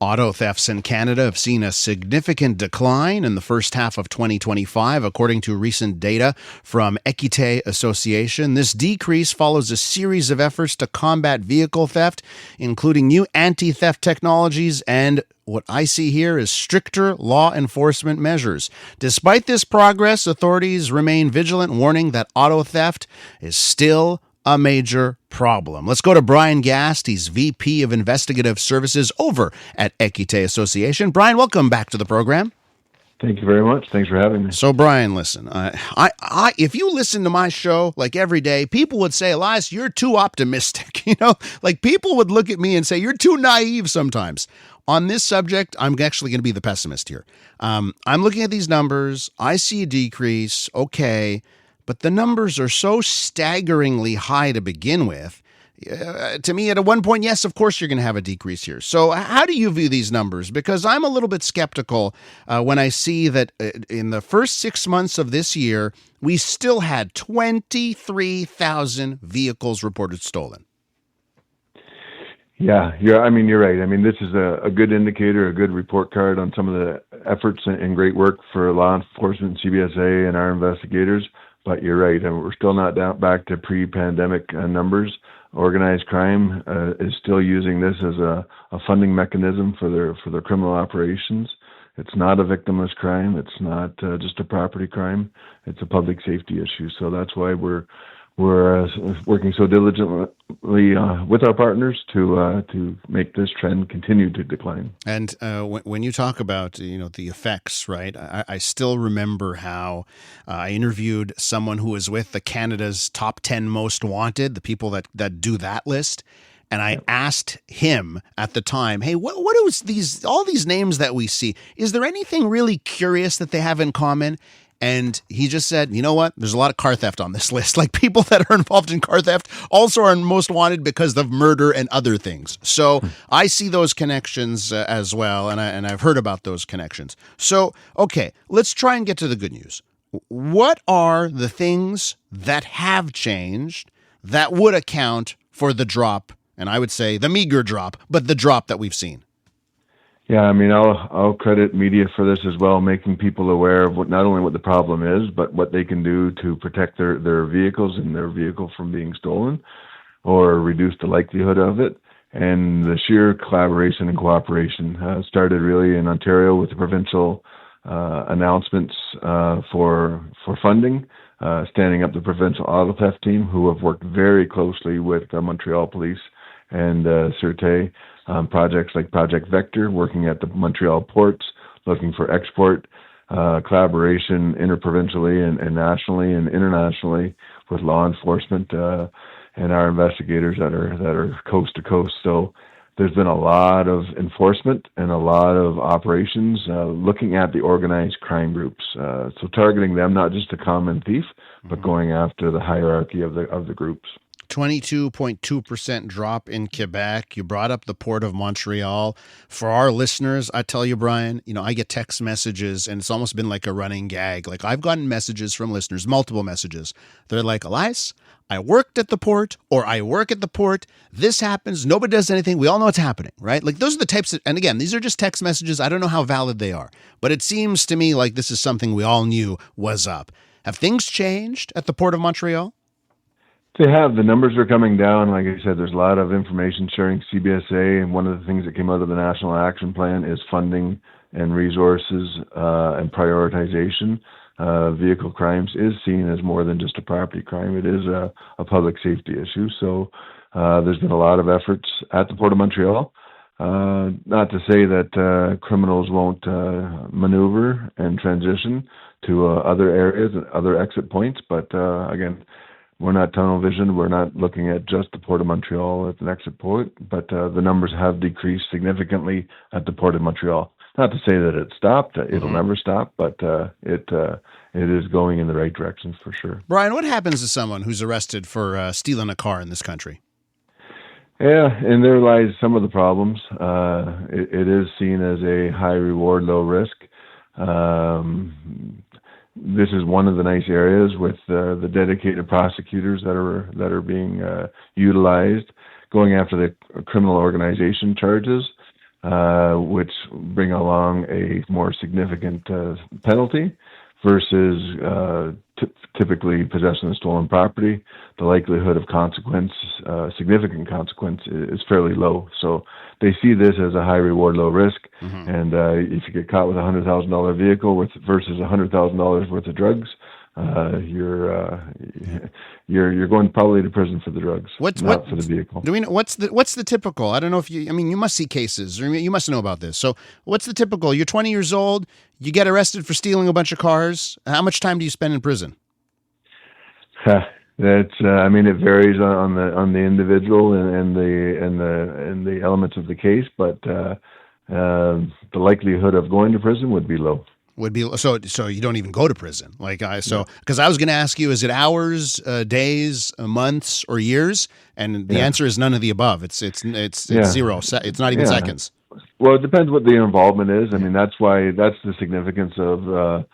Auto thefts in Canada have seen a significant decline in the first half of 2025, according to recent data from Équité Association. This decrease follows a series of efforts to combat vehicle theft, including new anti-theft technologies and what I see here is stricter law enforcement measures. Despite this progress, authorities remain vigilant, warning that auto theft is still a major problem. Let's go to Bryan Gast. He's VP of Investigative Services over at Équité Association. Bryan, welcome back to the program. Thank you very much. Thanks for having me. So, Bryan, listen, if you listen to my show like every day, people would say, Elias, you're too optimistic. Like people would look at me and say, you're too naive sometimes. On this subject, I'm actually going to be the pessimist here. I'm looking at these numbers. I see a decrease. Okay. But the numbers are so staggeringly high to begin with. To me, at one point, yes, of course you're going to have a decrease here. So how do you view these numbers? Because I'm a little bit skeptical when I see that in the first 6 months of this year, we still had 23,000 vehicles reported stolen. Yeah, you're right. I mean, this is a good indicator, a good report card on some of the efforts and great work for law enforcement, CBSA, and our investigators. But you're right, and we're still not back to pre-pandemic numbers. Organized crime is still using this as a funding mechanism for their criminal operations. It's not a victimless crime. It's not just a property crime. It's a public safety issue. So that's why we're working so diligently with our partners to make this trend continue to decline. And when you talk about the effects, right? I still remember how I interviewed someone who was with the Canada's top 10 most wanted, the people that do that list. And I asked him at the time, hey, what is all these names that we see? Is there anything really curious that they have in common? And he just said, you know what? There's a lot of car theft on this list. Like people that are involved in car theft also are most wanted because of murder and other things. So I see those connections as well. And I've heard about those connections. So, okay, let's try and get to the good news. What are the things that have changed that would account for the drop? And I would say the meager drop, but the drop that we've seen. Yeah, I mean, I'll credit media for this as well, making people aware of not only what the problem is, but what they can do to protect their vehicles and their vehicle from being stolen or reduce the likelihood of it. And the sheer collaboration and cooperation started really in Ontario with the provincial announcements for funding, standing up the provincial auto theft team, who have worked very closely with Montreal Police and Sûreté. Projects like Project Vector, working at the Montreal ports, looking for export collaboration interprovincially and nationally and internationally with law enforcement and our investigators that are coast to coast. So there's been a lot of enforcement and a lot of operations looking at the organized crime groups. So targeting them, not just a common thief, but going after the hierarchy of the groups. 22.2% drop in Quebec. You brought up the Port of Montreal. For our listeners, I tell you, Bryan, I get text messages and it's almost been like a running gag. Like I've gotten messages from listeners, multiple messages. They're like, Elias, I worked at the port or I work at the port. This happens. Nobody does anything. We all know what's happening, right? Like those are the types of, and again, these are just text messages. I don't know how valid they are, but it seems to me like this is something we all knew was up. Have things changed at the Port of Montreal? They have. The numbers are coming down. Like I said, there's a lot of information sharing CBSA, and one of the things that came out of the National Action Plan is funding and resources and prioritization. Vehicle crimes is seen as more than just a property crime. It is a public safety issue. So there's been a lot of efforts at the Port of Montreal. Not to say that criminals won't maneuver and transition to other areas and other exit points, but again, we're not tunnel vision. We're not looking at just the Port of Montreal as an exit point, but the numbers have decreased significantly at the Port of Montreal. Not to say that it stopped. It'll never stop, but it is going in the right direction for sure. Bryan, what happens to someone who's arrested for stealing a car in this country? Yeah, and there lies some of the problems. It is seen as a high reward, low risk. This is one of the nice areas with the dedicated prosecutors that are being utilized, going after the criminal organization charges. which bring along a more significant penalty versus typically possessing of stolen property. The likelihood of consequence, significant consequence, is fairly low. So they see this as a high reward, low risk. Mm-hmm. And if you get caught with $100,000 vehicle versus $100,000 worth of drugs, you're going probably to prison for the drugs, not for the vehicle. Do we know what's the typical? I don't know if you. I mean, you must see cases, or you must know about this. So, what's the typical? You're 20 years old. You get arrested for stealing a bunch of cars. How much time do you spend in prison? That's. I mean, it varies on the individual and the elements of the case, but the likelihood of going to prison would be low. Would be so you don't even go to prison, because I was going to ask you, is it hours, days, months, or years? And the answer is none of the above. It's zero. It's not even seconds. Well, it depends what the involvement is. I mean, that's the significance of the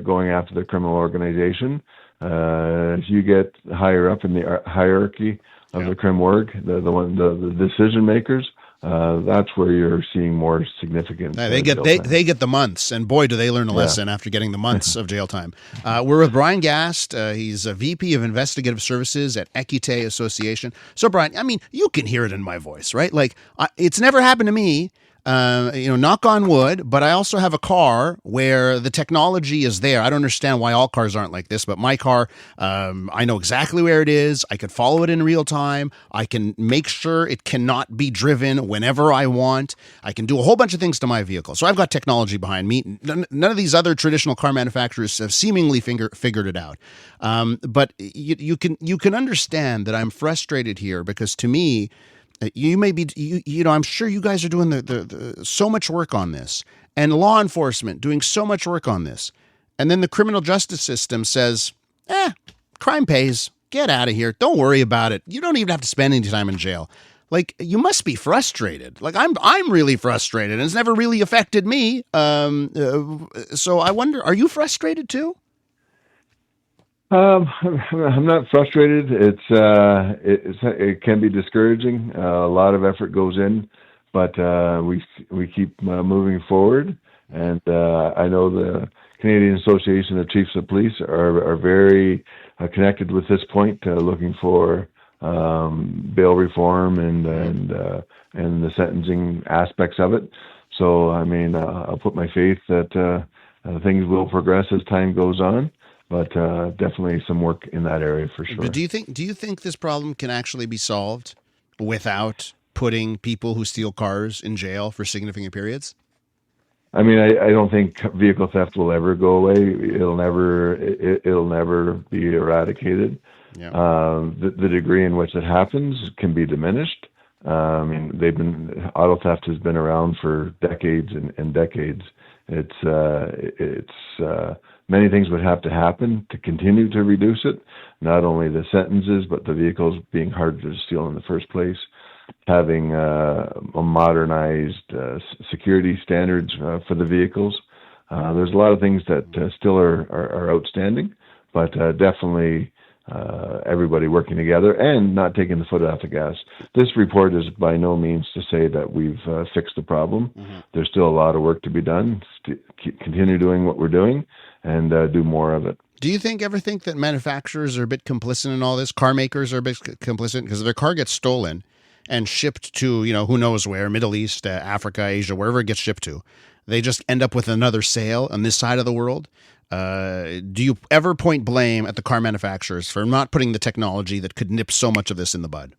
going after the criminal organization. If you get higher up in the hierarchy of the crim org, the decision makers. That's where you're seeing more significant. They get the months, and boy, do they learn a lesson after getting the months of jail time. We're with Bryan Gast. He's a VP of Investigative Services at Équité Association. So, Bryan, I mean, you can hear it in my voice, right? Like, it's never happened to me. Knock on wood, but I also have a car where the technology is there. I don't understand why all cars aren't like this, but my car, I know exactly where it is. I can follow it in real time. I can make sure it cannot be driven whenever I want. I can do a whole bunch of things to my vehicle. So I've got technology behind me. None of these other traditional car manufacturers have seemingly figured it out. But you can understand that I'm frustrated here, because to me, you may be, I'm sure you guys are doing the so much work on this, and law enforcement doing so much work on this. And then the criminal justice system says, crime pays, get out of here. Don't worry about it. You don't even have to spend any time in jail. Like, you must be frustrated. Like, I'm really frustrated, and it's never really affected me. So I wonder, are you frustrated too? I'm not frustrated. It can be discouraging. A lot of effort goes in, but we keep moving forward. And I know the Canadian Association of Chiefs of Police are very connected with this point, looking for bail reform and the sentencing aspects of it. So I mean, I'll put my faith that things will progress as time goes on. But definitely some work in that area for sure. But do you think this problem can actually be solved without putting people who steal cars in jail for significant periods? I mean, I don't think vehicle theft will ever go away. It'll never be eradicated. Yeah. The degree in which it happens can be diminished. I mean, auto theft has been around for decades and decades. It's many things would have to happen to continue to reduce it. Not only the sentences, but the vehicles being harder to steal in the first place. Having a modernized security standards for the vehicles. There's a lot of things that still are outstanding, but definitely everybody working together and not taking the foot off the gas. This report is by no means to say that we've fixed the problem. Mm-hmm. There's still a lot of work to be done. Continue doing what we're doing and do more of it. Do you ever think that manufacturers are a bit complicit in all this? Car makers are a bit complicit because if their car gets stolen and shipped to, who knows where, Middle East, Africa, Asia, wherever it gets shipped to, they just end up with another sale on this side of the world. Do you ever point blame at the car manufacturers for not putting the technology that could nip so much of this in the bud?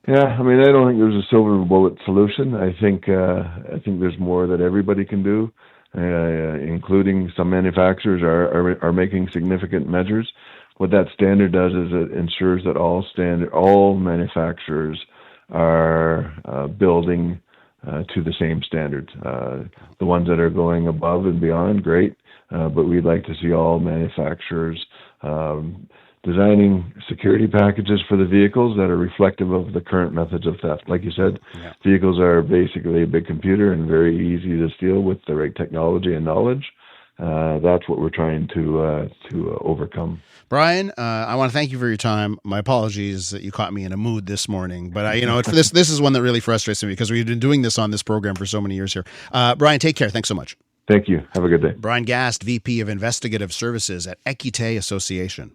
Yeah, I mean, I don't think there's a silver bullet solution. I think there's more that everybody can do, including some manufacturers are making significant measures. What that standard does is it ensures that all manufacturers are building to the same standards. The ones that are going above and beyond, great. But we'd like to see all manufacturers designing security packages for the vehicles that are reflective of the current methods of theft. Like you said, Vehicles are basically a big computer and very easy to steal with the right technology and knowledge. that's what we're trying to overcome. Bryan, I want to thank you for your time. My apologies that you caught me in a mood this morning, but this is one that really frustrates me because we've been doing this on this program for so many years here. Bryan, take care. Thanks so much. Thank you. Have a good day. Bryan Gast, VP of Investigative Services at Équité Association.